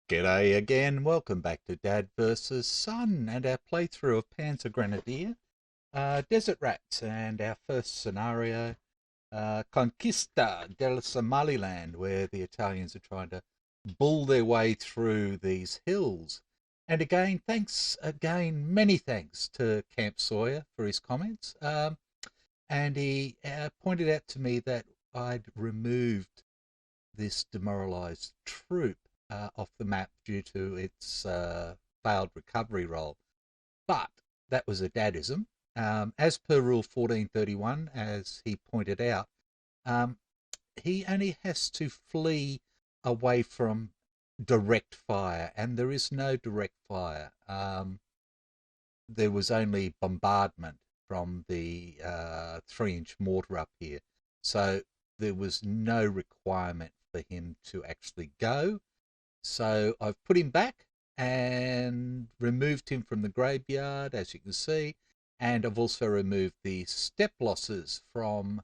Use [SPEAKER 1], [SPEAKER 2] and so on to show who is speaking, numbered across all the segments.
[SPEAKER 1] G'day again, welcome back to Dad vs. Son and our playthrough of Panzer Grenadier, Desert Rats, and our first scenario, Conquista del Somaliland, where the Italians are trying to bull their way through these hills. And again, many thanks to Camp Sawyer for his comments. And he pointed out to me that I'd removed this demoralised troop off the map due to its failed recovery roll. But that was a dadism. As per Rule 1431, as he pointed out, he only has to flee away from direct fire, and there is no direct fire. There was only bombardment from the 3-inch mortar up here. So there was no requirement for him to actually go. So I've put him back and removed him from the graveyard, as you can see, and I've also removed the step losses from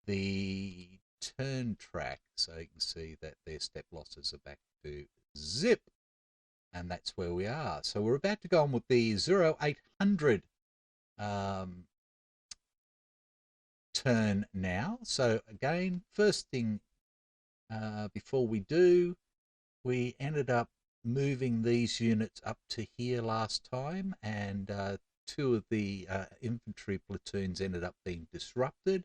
[SPEAKER 1] the turn track, so you can see that their step losses are back to zip, and that's where we are. So we're about to go on with the 0800 turn now. So again, first thing before we do, we ended up moving these units up to here last time, and 2 of the infantry platoons ended up being disrupted.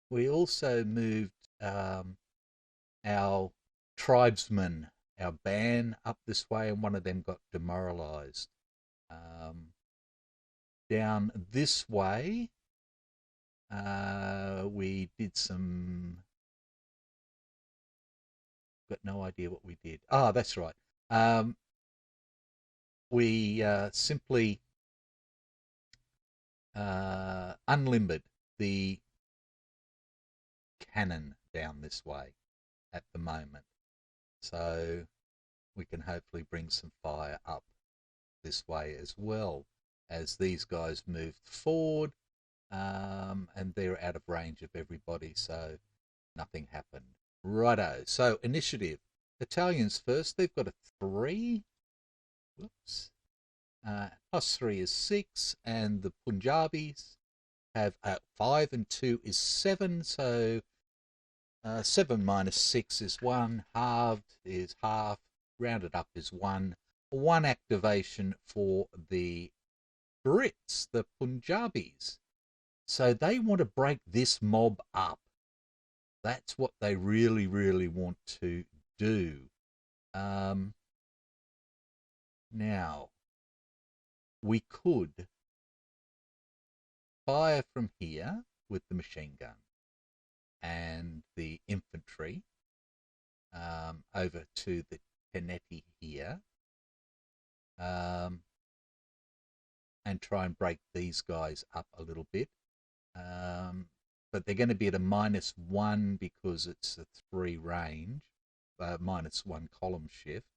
[SPEAKER 1] We also moved our tribesmen, our band, up this way, and one of them got demoralized. Down this way, we did some... got no idea what we did. Ah, that's right. We simply unlimbered the cannon down this way at the moment. So we can hopefully bring some fire up this way as well as these guys moved forward, and they're out of range of everybody, so nothing happened. Righto, so initiative. Italians first, they've got a 3. Whoops. +3 is 6, and the Punjabis have 5 and 2 is 7, so 7 minus 6 is 1, halved is half, rounded up is 1. 1 activation for the Brits, the Punjabis. So they want to break this mob up. That's what they really, really want to do. Now, we could fire from here with the machine gun and the infantry over to the Tenetti here, and try and break these guys up a little bit. But they're going to be at a -1 because it's a 3 range, -1 column shift,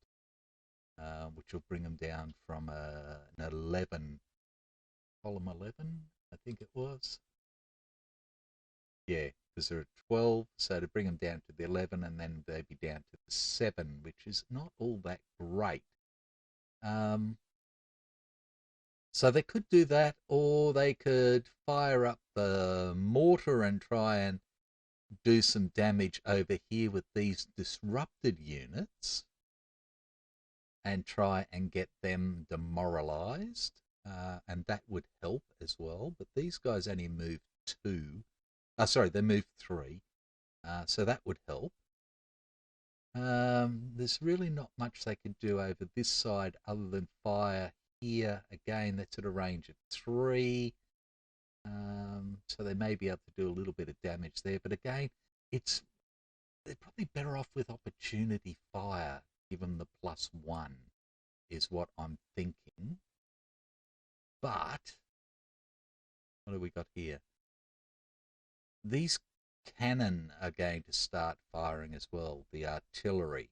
[SPEAKER 1] which will bring them down from an 11, column 11, I think it was. Yeah, because they're at 12, so to bring them down to the 11, and then they'd be down to the 7, which is not all that great. So they could do that, or they could fire up the mortar and try and do some damage over here with these disrupted units and try and get them demoralized, and that would help as well. But these guys only moved 2. Sorry, they moved 3, so that would help. There's really not much they can do over this side other than fire here. Again, that's at a range of 3, so they may be able to do a little bit of damage there, but again, they're probably better off with opportunity fire given the +1 is what I'm thinking. But what have we got here? These cannon are going to start firing as well, the artillery.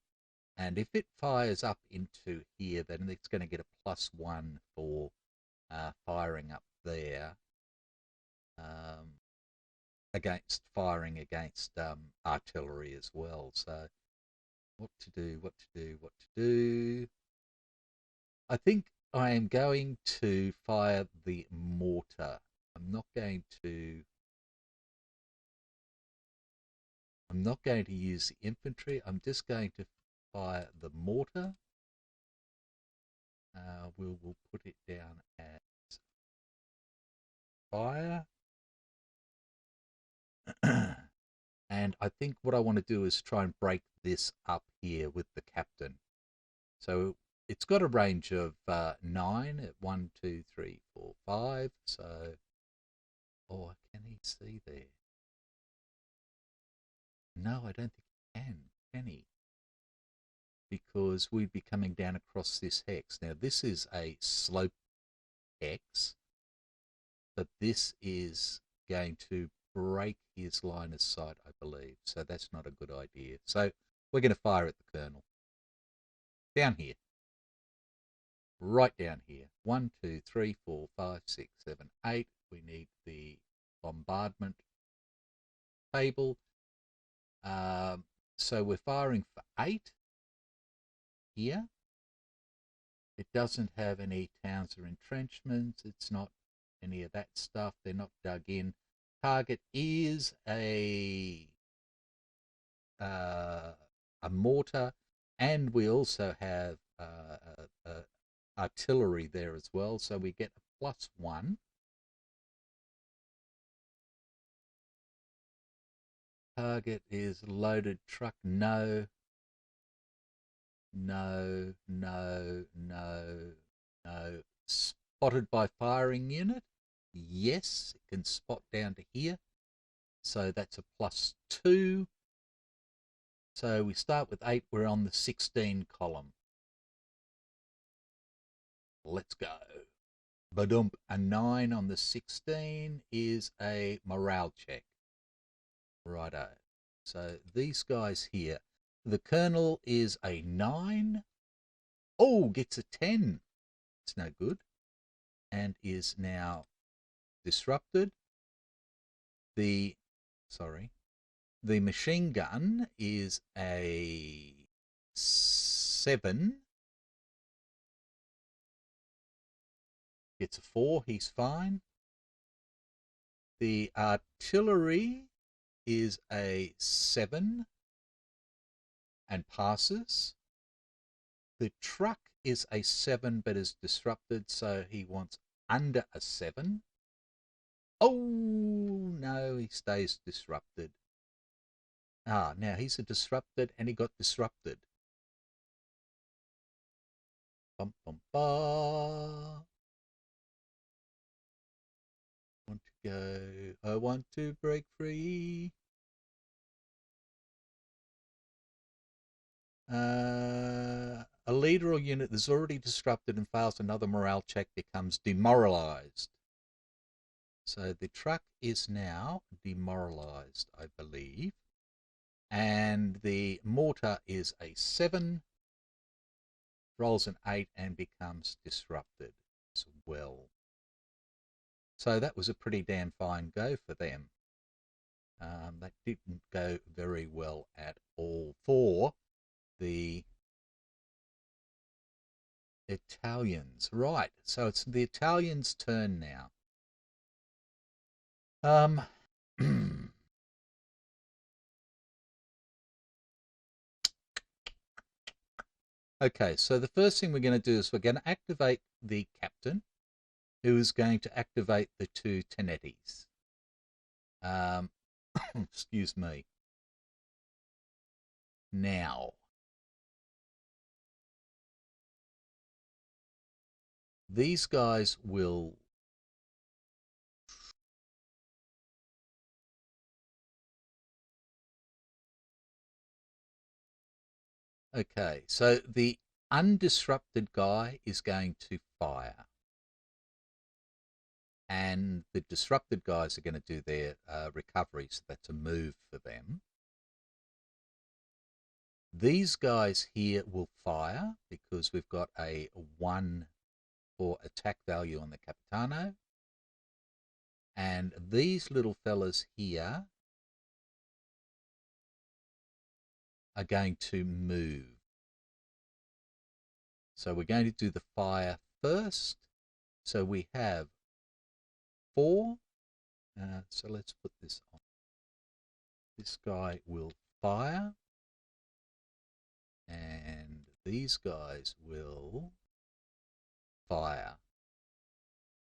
[SPEAKER 1] And if it fires up into here, then it's going to get a +1 for firing up there against firing against artillery as well. So what to do, what to do, what to do. I think I am going to fire the mortar. I'm not going to use the infantry. I'm just going to fire the mortar. We'll put it down as fire. And I think what I want to do is try and break this up here with the captain. So it's got a range of 9 at 1, 2, 3, 4, 5. So, oh, can he see there? No, I don't think he can he? Because we'd be coming down across this hex. Now, this is a slope hex, but this is going to break his line of sight, I believe. So that's not a good idea. So we're going to fire at the colonel. Down here. Right down here. 1, 2, 3, 4, 5, 6, 7, 8. We need the bombardment table. So we're firing for 8 here. It doesn't have any towns or entrenchments. It's not any of that stuff. They're not dug in. Target is a mortar, and we also have artillery there as well. So we get a +1. Target is loaded truck. No. No, no, no, no. Spotted by firing unit. Yes, it can spot down to here. So that's a +2. So we start with 8. We're on the 16 column. Let's go. Badump. A 9 on the 16 is a morale check. Righto. So these guys here. The colonel is a 9. Oh, gets a 10. It's no good. And is now disrupted. The machine gun is a 7. Gets a 4. He's fine. The artillery is a 7 and passes. The truck is a 7 but is disrupted, so he wants under a 7. Oh, no, he stays disrupted. Now he's a disrupted and he got disrupted. Bum, bum, ba. Want to go. I want to break free. A leader or unit that's already disrupted and fails another morale check becomes demoralized. So the truck is now demoralized, I believe. And the mortar is a 7, rolls an 8 and becomes disrupted as well. So that was a pretty damn fine go for them. That didn't go very well at all for the Italians. Right, so it's the Italians' turn now. Okay, so the first thing we're going to do is we're going to activate the captain, who is going to activate the 2 Tenettis. Excuse me. Now, these guys will okay, so the undisrupted guy is going to fire. And the disrupted guys are going to do their recovery, so that's a move for them. These guys here will fire because we've got a 1 for attack value on the Capitano. And these little fellas here are going to move. So we're going to do the fire first. So we have 4. So let's put this on. This guy will fire. And these guys will fire.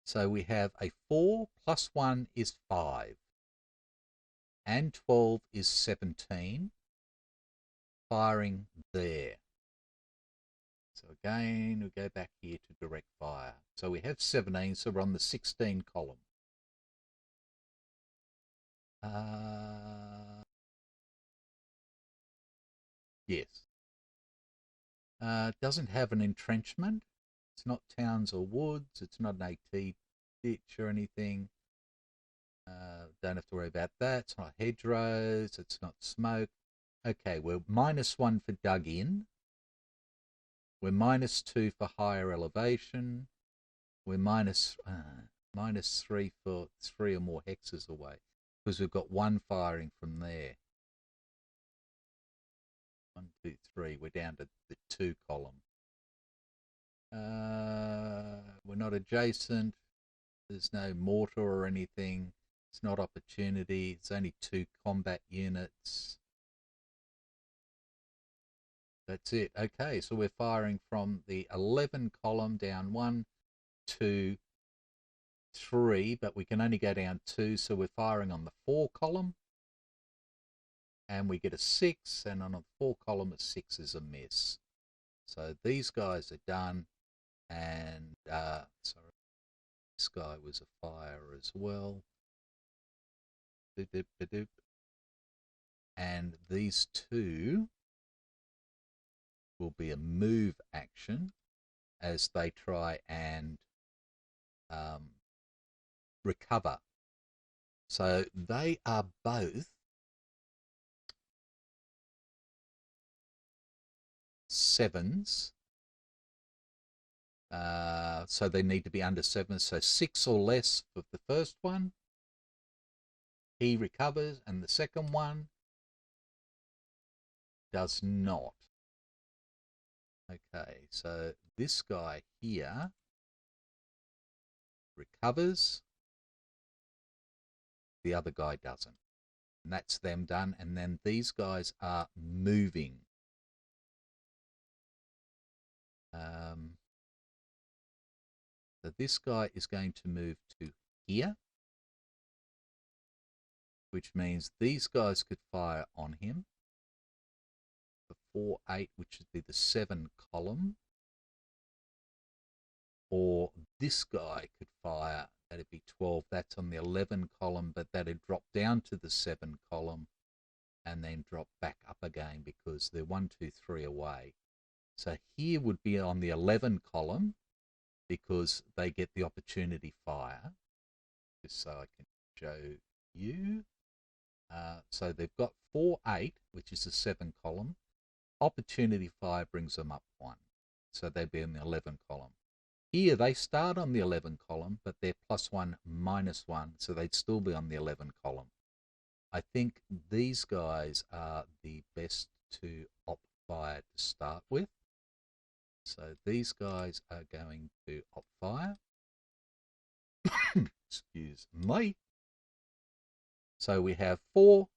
[SPEAKER 1] So we have a 4 plus 1 is 5. And 12 is 17. Firing there. So again, we go back here to direct fire. So we have 17, so we're on the 16 column. Yes. Doesn't have an entrenchment. It's not towns or woods. It's not an AT ditch or anything. Don't have to worry about that. It's not hedgerows. It's not smoke. Okay, we're -1 for dug in. We're -2 for higher elevation. We're -3 for 3 or more hexes away because we've got 1 firing from there. 1, 2, 3. We're down to the 2 column. We're not adjacent. There's no mortar or anything. It's not opportunity. It's only 2 combat units. That's it. Okay, so we're firing from the 11 column down 1, 2, 3, but we can only go down 2, so we're firing on the 4 column. And we get a 6, and on a 4 column, a 6 is a miss. So these guys are done, and sorry, this guy was a fire as well. And these 2 will be a move action as they try and recover. So they are both 7s. So they need to be under 7. So 6 or less for the first one. He recovers, and the second one does not. Okay, so this guy here recovers. The other guy doesn't. And that's them done. And then these guys are moving. So this guy is going to move to here, which means these guys could fire on him. The 4, 8, which would be the 7 column. Or this guy could fire, that'd be 12. That's on the 11 column, but that'd drop down to the 7 column and then drop back up again because they're 1, 2, 3 away. So here would be on the 11 column because they get the opportunity fire. Just so I can show you. So they've got 4, 8, which is the 7 column. Opportunity fire brings them up 1. So they'd be in the 11 column. Here they start on the 11 column, but they're +1, -1, so they'd still be on the 11 column. I think these guys are the best to op fire to start with. So these guys are going to op fire. Excuse me. So we have 4,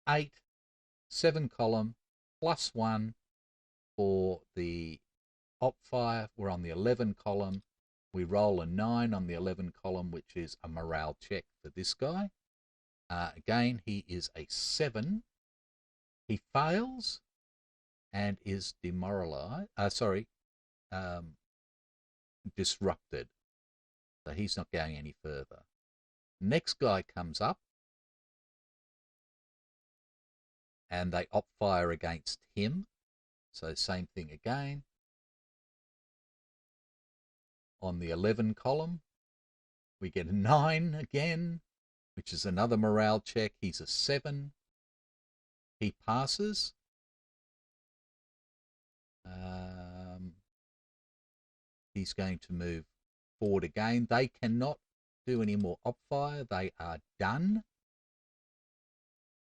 [SPEAKER 1] 8, 7 column, +1 for the op fire. We're on the 11 column. We roll a 9 on the 11 column, which is a morale check for this guy. Again, he is a 7. He fails and is demoralized. Disrupted. So he's not going any further. Next guy comes up and they op fire against him. So same thing again. On the 11 column, we get a 9 again, which is another morale check. He's a 7. He passes. He's going to move forward again. They cannot do any more op fire. They are done.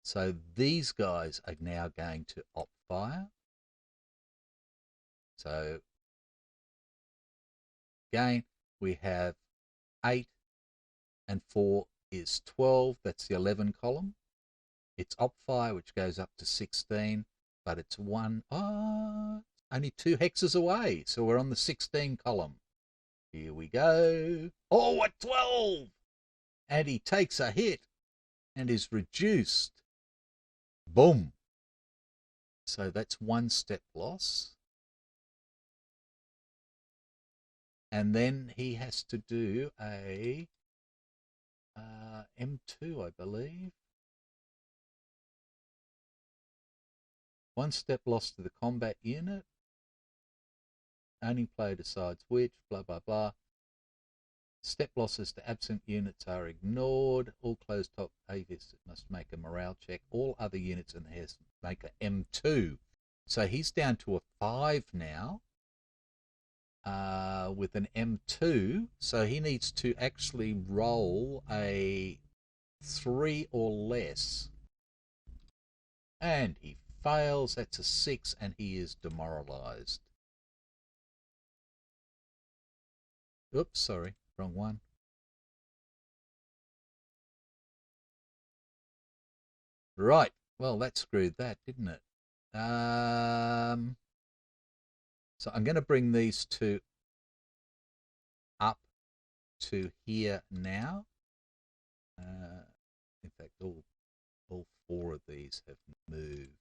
[SPEAKER 1] So these guys are now going to op fire. So again, we have 8 and 4 is 12. That's the 11 column. It's op fire, which goes up to 16, but it's only 2 hexes away. So we're on the 16 column. Here we go. Oh, a 12! And he takes a hit and is reduced. Boom. So that's 1 step loss. And then he has to do a M2, I believe. 1 step loss to the combat unit. Only player decides which, blah, blah, blah. Step losses to absent units are ignored. All closed top avis must make a morale check. All other units in the house make a M2. So he's down to a 5 now with an M2. So he needs to actually roll a 3 or less. And he fails. That's a 6 and he is demoralized. Oops, sorry, wrong one. Right, well, that screwed that, didn't it? So I'm going to bring these two up to here now. In fact, all 4 of these have moved.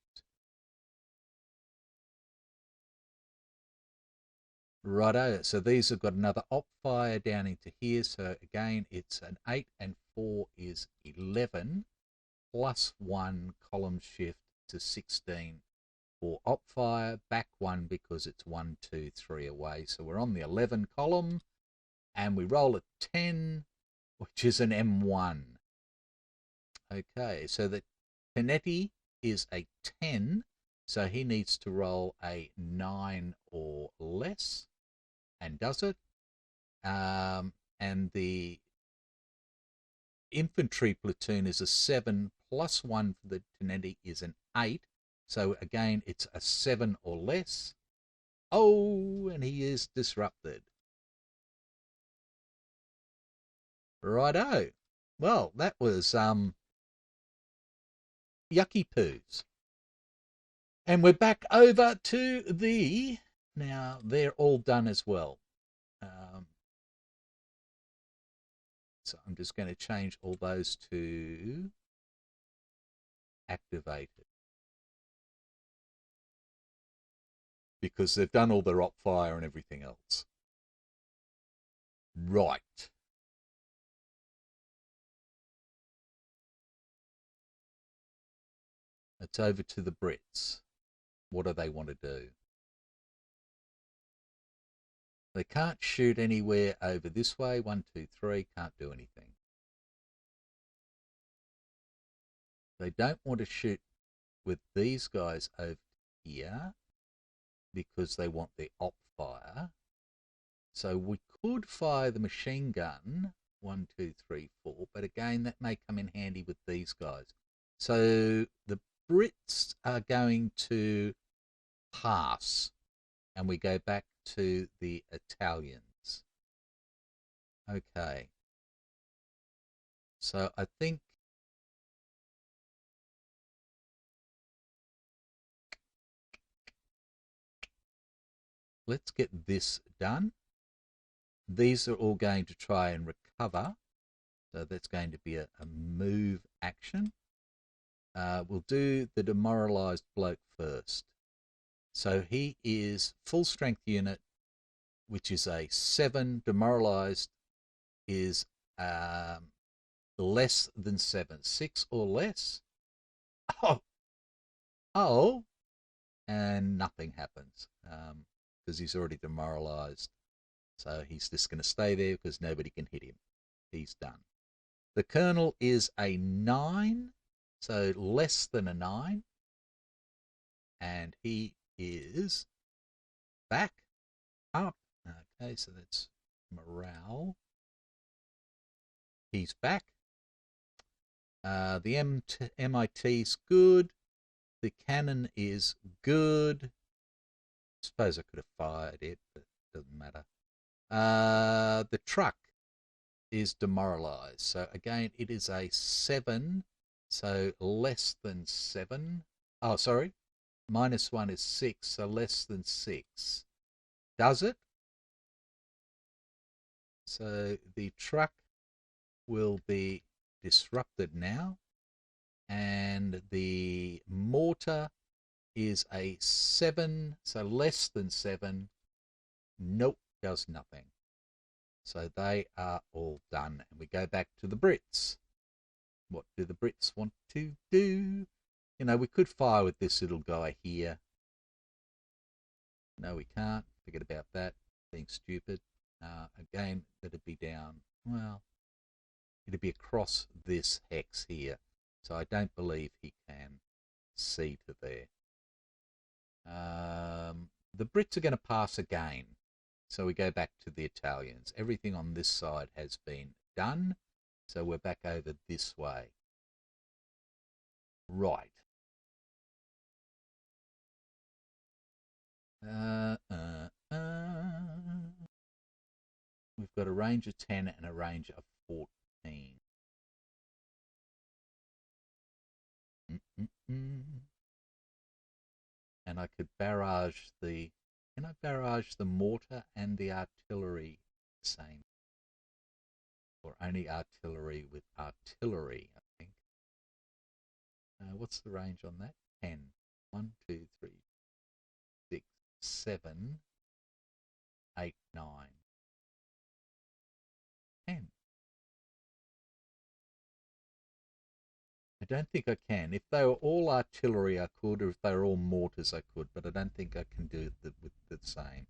[SPEAKER 1] Righto, so these have got another op fire down into here. So again, it's an 8 and 4 is 11 plus 1 column shift to 16 for op fire, back 1 because it's 1, 2, 3 away. So we're on the 11 column and we roll a 10, which is an M1. Okay, so the Tenetti is a 10, so he needs to roll a 9 or less, and does it. And the infantry platoon is a 7 plus 1 for the Tenetti is an 8. So again, it's a 7 or less. Oh, and he is disrupted. Righto. Well, that was yucky poos. And we're back over to the... Now, they're all done as well. So I'm just going to change all those to activated. Because they've done all their op fire and everything else. Right. It's over to the Brits. What do they want to do? They can't shoot anywhere over this way. 1, 2, 3. Can't do anything. They don't want to shoot with these guys over here because they want the op fire. So we could fire the machine gun. 1, 2, 3, 4. But again, that may come in handy with these guys. So the Brits are going to pass. And we go back to the Italians. Okay. So I think let's get this done. These are all going to try and recover. So that's going to be a move action. We'll do the demoralized bloke first. So he is full strength unit, which is a 7. Demoralized is less than 7. 6 or less. Oh, and nothing happens because he's already demoralized. So he's just going to stay there because nobody can hit him. He's done. The colonel is a 9, so less than a 9. And he is back up. Okay, so that's morale. He's back. The MIT is good. The cannon is good. Suppose I could have fired it, but it doesn't matter. The truck is demoralized. So again, it is a 7, so less than 7. Oh, sorry. -1 is 6, so less than 6. Does it? So the truck will be disrupted now. And the mortar is a 7, so less than 7. Nope, does nothing. So they are all done. And we go back to the Brits. What do the Brits want to do? You know, we could fire with this little guy here. No, we can't. Forget about that. Being stupid. Again, that'd be down. Well, it'd be across this hex here. So I don't believe he can see to there. The Brits are going to pass again. So we go back to the Italians. Everything on this side has been done. So we're back over this way. Right. We've got a range of 10 and a range of 14. And I could barrage the... Can I barrage the mortar and the artillery the same? Or only artillery with artillery, I think. What's the range on that? 10. 1, 2, 3, 6, 7, 8, 9, 10. I don't think I can. If they were all artillery, I could, or if they were all mortars, I could, but I don't think I can do it with the same.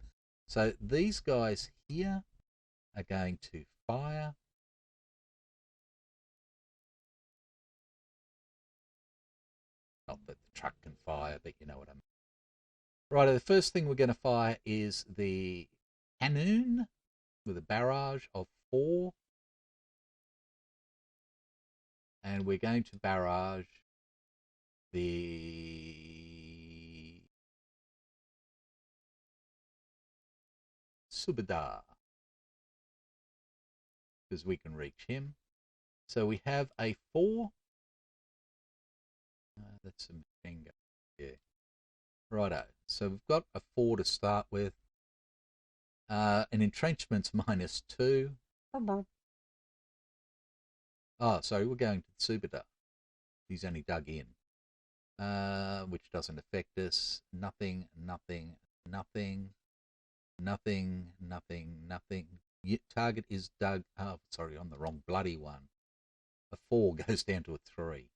[SPEAKER 1] So these guys here are going to fire. Not that the truck can fire, but you know what I mean. Right, the first thing we're going to fire is the cannon with a barrage of 4. And we're going to barrage the Subadar because we can reach him. So we have a 4. That's a machine gun. Yeah. Righto. So we've got a 4 to start with. An entrenchment's -2. Oh, sorry, we're going to the Subadar. He's only dug in. Which doesn't affect us. Nothing, nothing, nothing, nothing, nothing, nothing. Target is dug. Oh, sorry, on the wrong bloody one. A 4 goes down to a 3.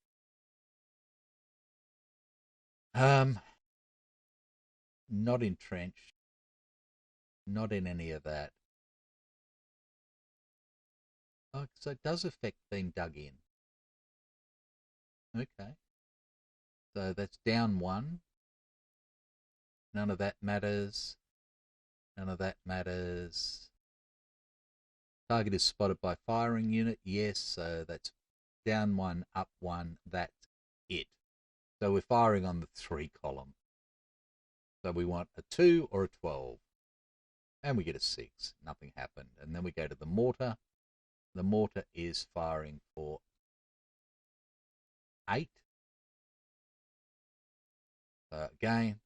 [SPEAKER 1] Not entrenched. Not in any of that. Oh, so it does affect being dug in. Okay. So that's down 1. None of that matters. None of that matters. Target is spotted by firing unit. Yes, so that's down 1, up 1. That's it. So we're firing on the 3 column. So we want a 2 or a 12. And we get a 6. Nothing happened. And then we go to the mortar. The mortar is firing for 8. Again,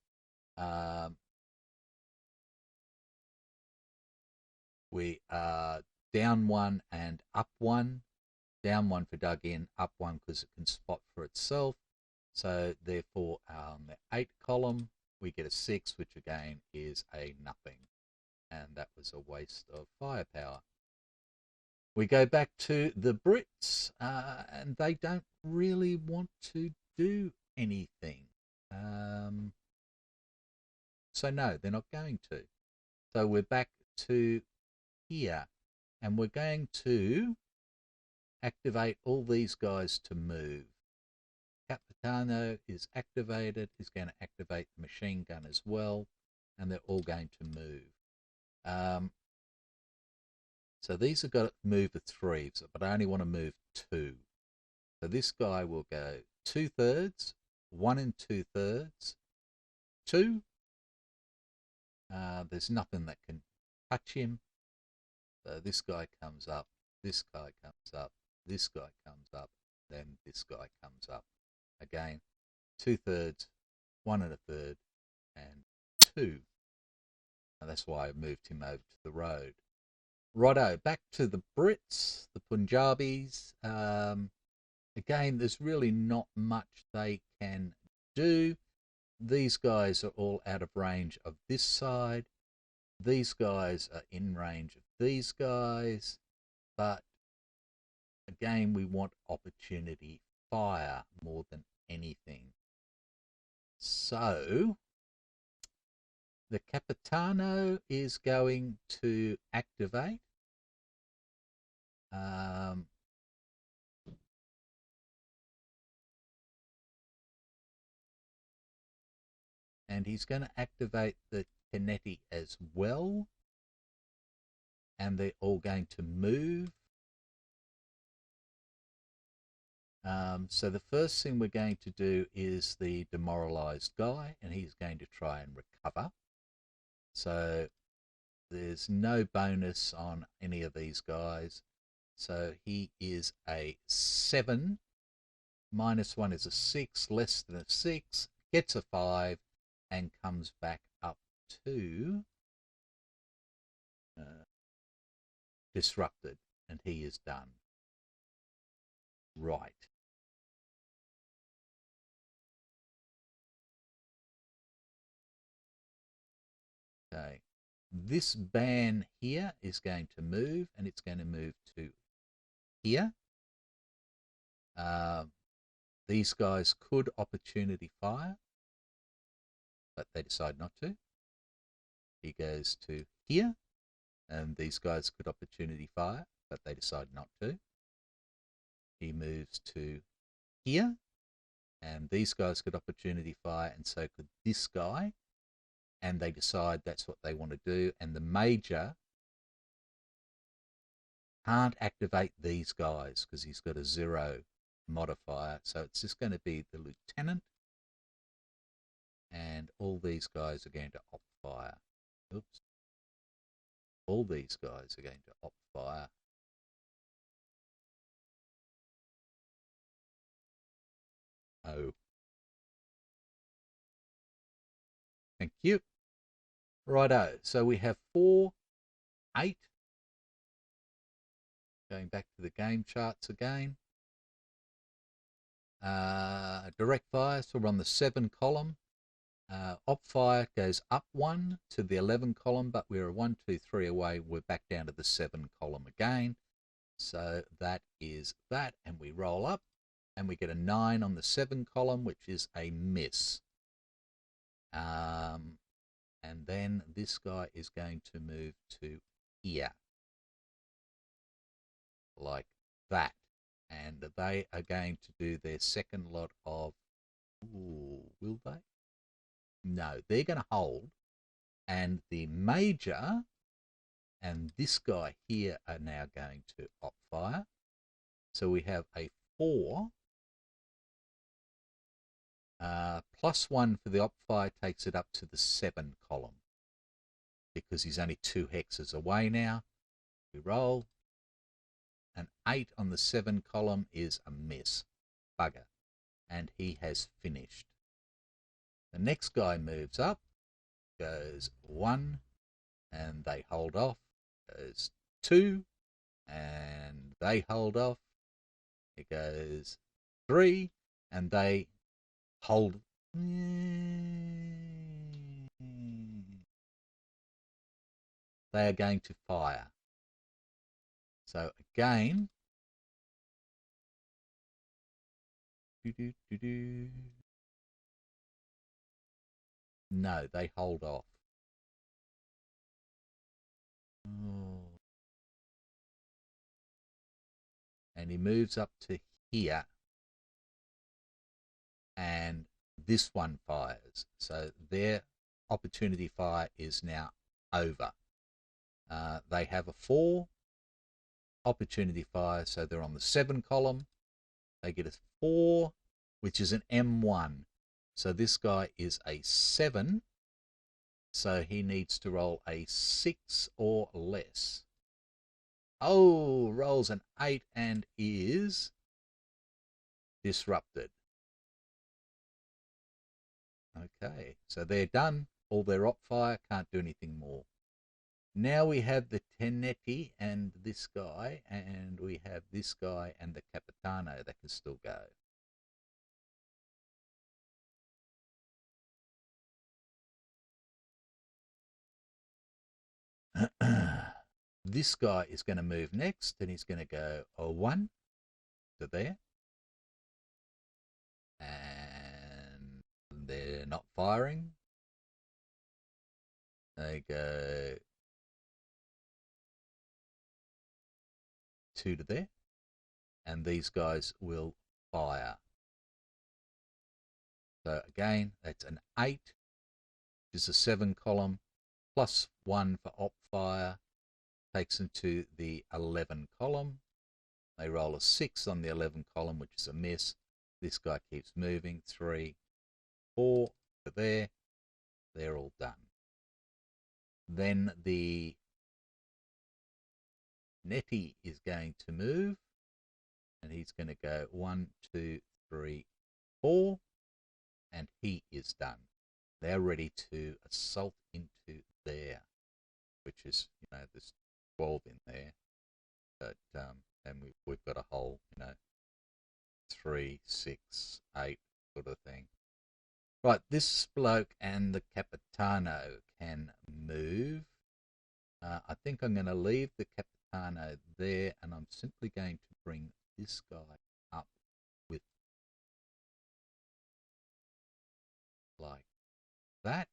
[SPEAKER 1] we are down 1 and up 1. Down 1 for dug in, up 1 because it can spot for itself. So therefore, on the 8 column, we get a 6, which again is a nothing. And that was a waste of firepower. We go back to the Brits, and they don't really want to do anything. So no, they're not going to. So we're back to here, and we're going to activate all these guys to move. Capitano is activated. He's going to activate the machine gun as well. and they're all going to move. So these have got to move a 3, but I only want to move 2. So this guy will go 2/3, 1 and 2/3, 2. There's nothing that can touch him. So this guy comes up, this guy comes up, this guy comes up, then this guy comes up. Again, 2/3, 1 and a third, and 2. And that's why I moved him over to the road. Righto, back to the Brits, the Punjabis. Again, there's really not much they can do. These guys are all out of range of this side. These guys are in range of these guys. But again, we want opportunity fire more than anything. So the Capitano is going to activate. And he's going to activate the Keneti as well. And they're all going to move. So the first thing we're going to do is the demoralized guy, and he's going to try and recover. So there's no bonus on any of these guys. So he is a 7. -1 is a 6, less than a 6, gets a 5, and comes back up to disrupted, and he is done. Right. Okay. This ban here is going to move, and it's going to move to here. These guys could opportunity fire, but they decide not to. He goes to here, and these guys could opportunity fire, but they decide not to. He moves to here, and these guys could opportunity fire, and so could this guy, and they decide that's what they want to do. And the major can't activate these guys because he's got a 0 modifier, so it's just going to be the lieutenant, and all these guys are going to opt fire. Oops. All these guys are going to opt fire. Oh. Thank you. Righto, so we have 4, 8. Going back to the game charts again. Direct fire, so we're on the 7 column. Op fire goes up 1 to the 11 column, but we're 1, 2, 3 away. We're back down to the 7 column again. So that is that, and we roll up, and we get a 9 on the 7 column, which is a miss. And then this guy is going to move to here, like that. And they are going to do their second lot of, will they? No, they're going to hold. And the major and this guy here are now going to op fire. So we have a 4. +1 for the op fire takes it up to the 7 column, because he's only 2 hexes away now. We roll. An 8 on the 7 column is a miss. Bugger. And he has finished. The next guy moves up, goes 1, and they hold off. Goes 2, and they hold off. It goes 3, and they hold. They are going to fire. So again, no, they hold off. And he moves up to here, and this one fires. So they're opportunity fire is now over. They have a 4 opportunity fire, so they're on the 7 column. They get a 4, which is an M1. So this guy is a 7, so he needs to roll a 6 or less. Oh, rolls an 8 and is disrupted. Okay, so they're done. All their op fire, can't do anything more. Now we have the Tenetti and this guy, and we have this guy and the Capitano that can still go. This guy is going to move next, and he's going to go a 1 to there. And they're not firing. They go 2 to there. And these guys will fire. So again, that's an 8, which is a 7 column, plus 1 for op fire, takes them to the 11 column. They roll a 6 on the 11 column, which is a miss. This guy keeps moving. 3, 4 to there. They're all done. Then the Nettie is going to move, and he's going to go 1, 2, 3, 4, and he is done. They're ready to assault into there, which is, there's 12 in there, but and we've got a whole, 3, 6, 8 sort of thing. Right, this bloke and the Capitano can move. I think I'm going to leave the Capitano there, and I'm simply going to bring this guy up with like that.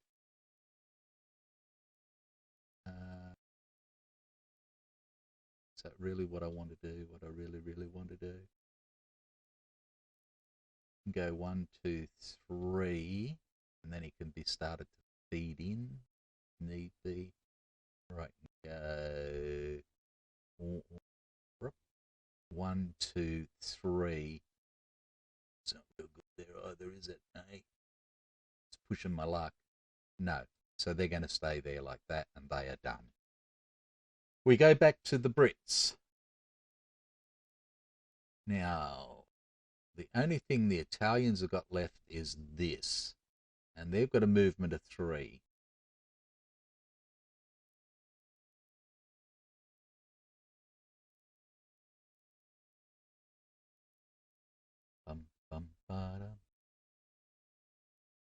[SPEAKER 1] Is that really what I want to do? What I really, really want to do? Go 1, 2, 3, and then he can be started to feed in. Need be. Right, go 1, 2, 3. It's not real good there either, is it? Hey, it's pushing my luck. No, so they're going to stay there like that, and they are done. We go back to the Brits. Now, the only thing the Italians have got left is this, and they've got a movement of 3.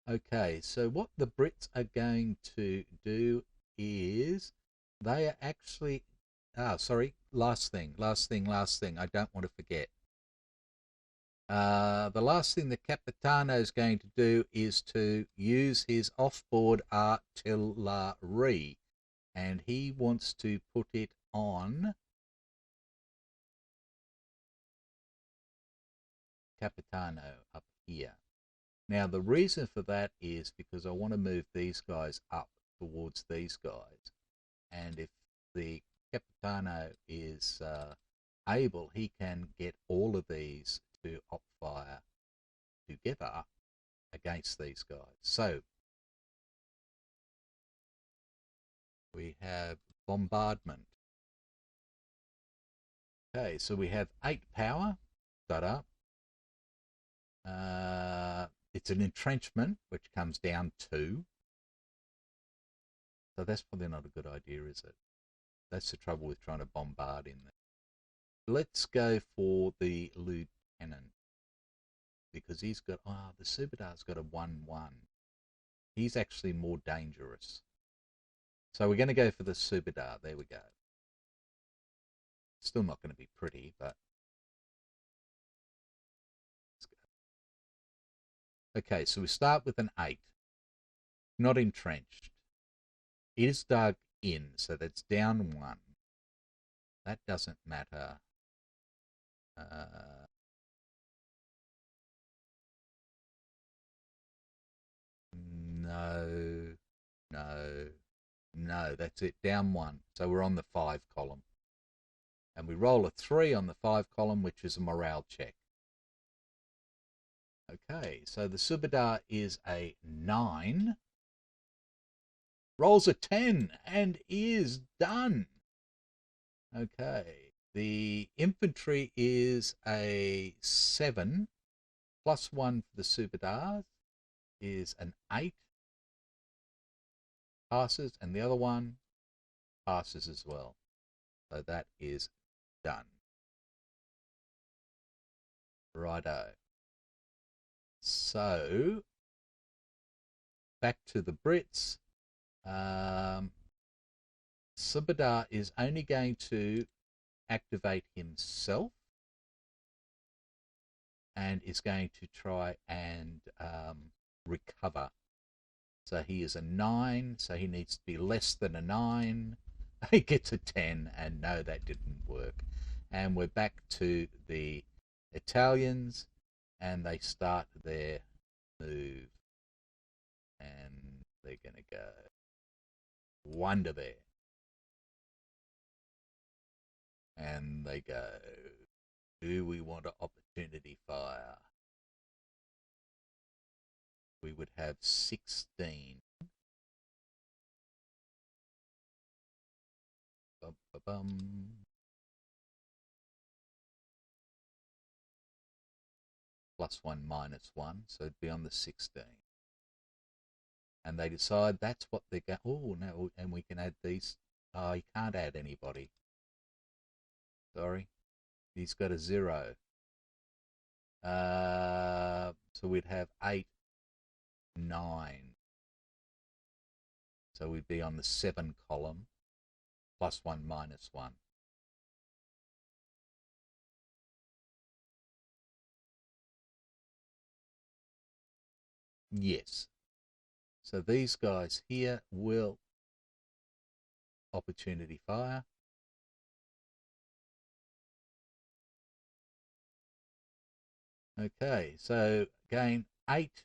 [SPEAKER 1] Okay, so what the Brits are going to do is they are actually, last thing. I don't want to forget. The last thing the Capitano is going to do is to use his off-board artillery, and he wants to put it on Capitano up here. Now, the reason for that is because I want to move these guys up towards these guys. And if the Capitano is able, he can get all of these to op fire together against these guys. So, we have bombardment. Okay, so we have 8 power. Da-da. It's an entrenchment, which comes down 2. So that's probably not a good idea, is it? That's the trouble with trying to bombard in there. Let's go for the lieutenant, because he's got, the Subadar's got a 1-1. He's actually more dangerous. So we're going to go for the Subadar. There we go. Still not going to be pretty, but let's go. Okay, so we start with an 8. Not entrenched. It is dug in, so that's down 1. That doesn't matter. No. No. No, that's it. Down one. So we're on the 5 column. And we roll a 3 on the 5 column, which is a morale check. Okay, so the Subadar is a 9. Rolls a 10 and is done. Okay, the infantry is a 7. +1 for the Subadars is an 8. Passes, and the other one passes as well. So that is done. Righto. So, back to the Brits. Subadar is only going to activate himself and is going to try and recover. So he is a 9, so he needs to be less than a 9. He gets a 10, and no, that didn't work. And we're back to the Italians, and they start their move. And they're going to go Wonder there. And they go, do we want an opportunity fire? We would have 16. Bum, bum, bum. +1, -1, so it'd be on the 16. And they decide that's what they're going. Oh no, and we can add these. Oh, you can't add anybody. Sorry, he's got a 0. So we'd have 8, 9. So we'd be on the 7 column. +1, -1. Yes. So these guys here will opportunity fire. Okay, so again, 8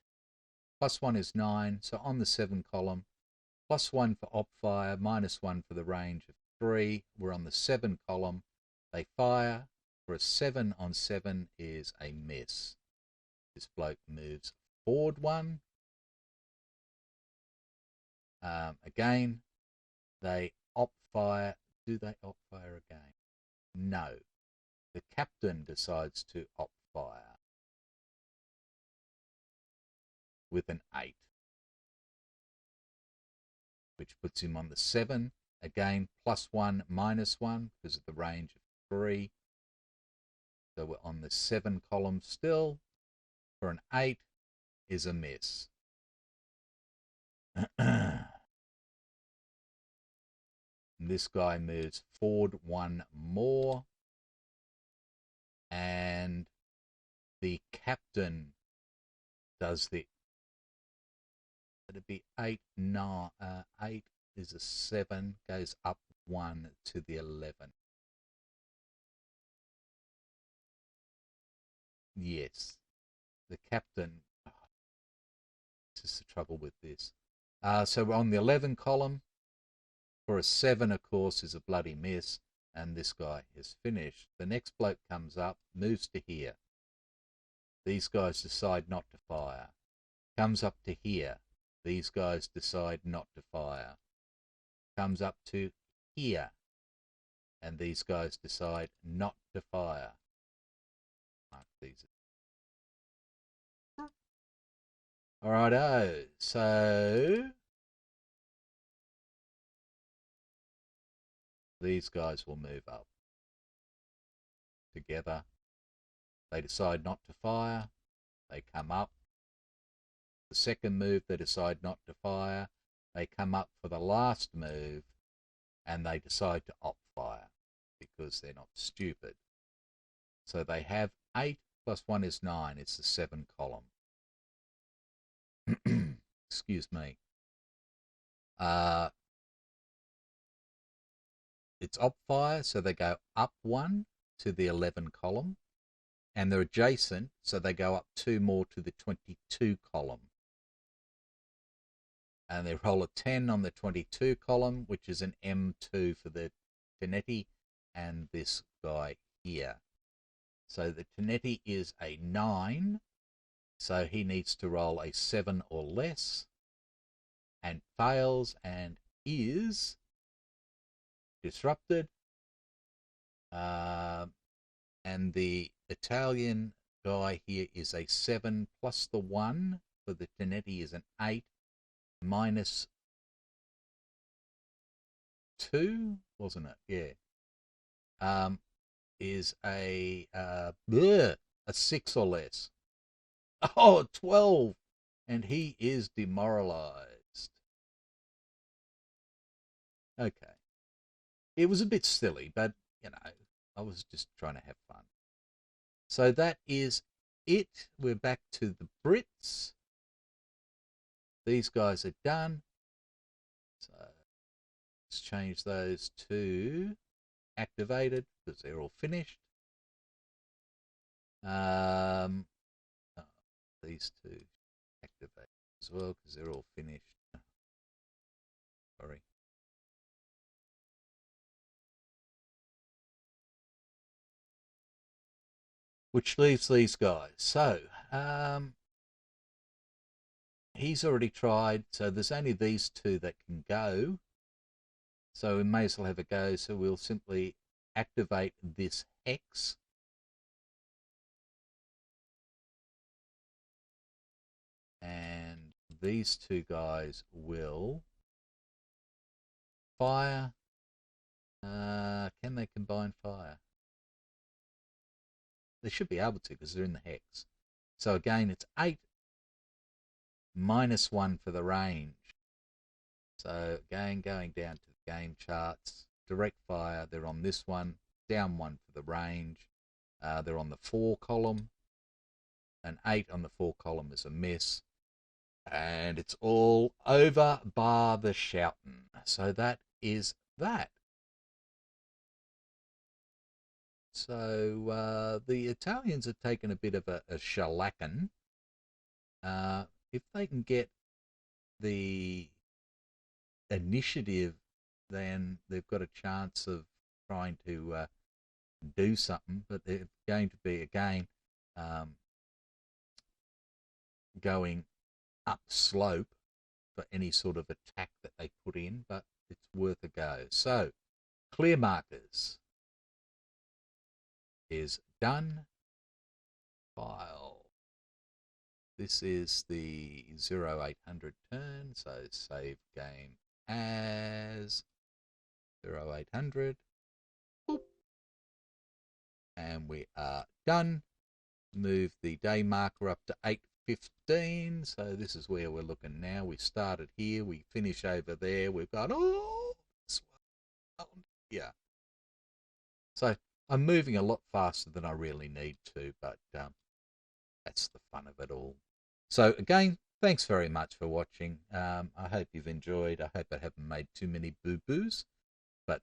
[SPEAKER 1] +1 is 9. So on the 7 column, +1 for op fire, -1 for the range of 3. We're on the 7 column. They fire for a 7 on 7 is a miss. This bloke moves forward 1. Again, they op fire. Do they op fire again? No. The captain decides to op fire with an 8, which puts him on the 7. Again, +1, -1 because of the range of 3. So we're on the 7 column still. For an 8 is a miss. This guy moves forward 1 more. And the captain does the. It'd be 8, 9. 8 is a 7, goes up 1 to the 11. Yes. The captain. Oh, this is the trouble with this. So we're on the 11 column. For a 7, of course, is a bloody miss. And this guy is finished. The next bloke comes up, moves to here. These guys decide not to fire. Comes up to here. These guys decide not to fire. Comes up to here. And these guys decide not to fire. Mark these. Alrighto, so these guys will move up together. They decide not to fire. They come up. The second move, they decide not to fire. They come up for the last move, and they decide to op fire because they're not stupid. So they have 8 +1 is 9. It's the 7 column. Excuse me. It's op fire, so they go up 1 to the 11 column, and they're adjacent, so they go up 2 more to the 22 column. and they roll a 10 on the 22 column, which is an M2 for the Teneti and this guy here. So the Teneti is a 9, so he needs to roll a 7 or less, and fails and is disrupted. And the Italian guy here is a 7 plus the 1 for the Teneti is an 8 minus 2, wasn't it? Yeah. Is a 6 or less. Oh, 12. And he is demoralized. Okay. It was a bit silly, but, I was just trying to have fun. So that is it. We're back to the Brits. These guys are done. So let's change those to activated because they're all finished. These two activate as well because they're all finished. Sorry. Which leaves these guys. So, he's already tried, so there's only these two that can go. So we may as well have a go. So we'll simply activate this hex. And these two guys will fire. Can they combine fire? They should be able to because they're in the hex. So again, it's 8 minus 1 for the range. So again, going down to the game charts, direct fire, they're on this one, down 1 for the range. They're on the 4 column. An 8 on the 4 column is a miss. And it's all over bar the shouting. So that is that. So the Italians have taken a bit of a shellacking. If they can get the initiative, then they've got a chance of trying to do something. But they're going to be, again, going up slope for any sort of attack that they put in, but it's worth a go. So, clear markers is done. File. This is the 0800 turn, so save game as 0800. Boop. And we are done. Move the day marker up to 8:15. So this is where we're looking now. We started here, we finish over there. We've got this one. Yeah. So I'm moving a lot faster than I really need to, but that's the fun of it all. So again, thanks very much for watching. I hope you've enjoyed. I hope I haven't made too many boo-boos, but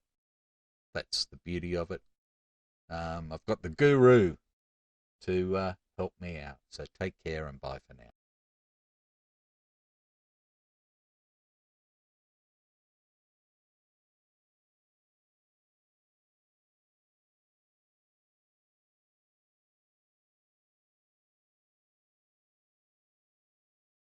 [SPEAKER 1] that's the beauty of it. I've got the guru to help me out. So take care and bye for now.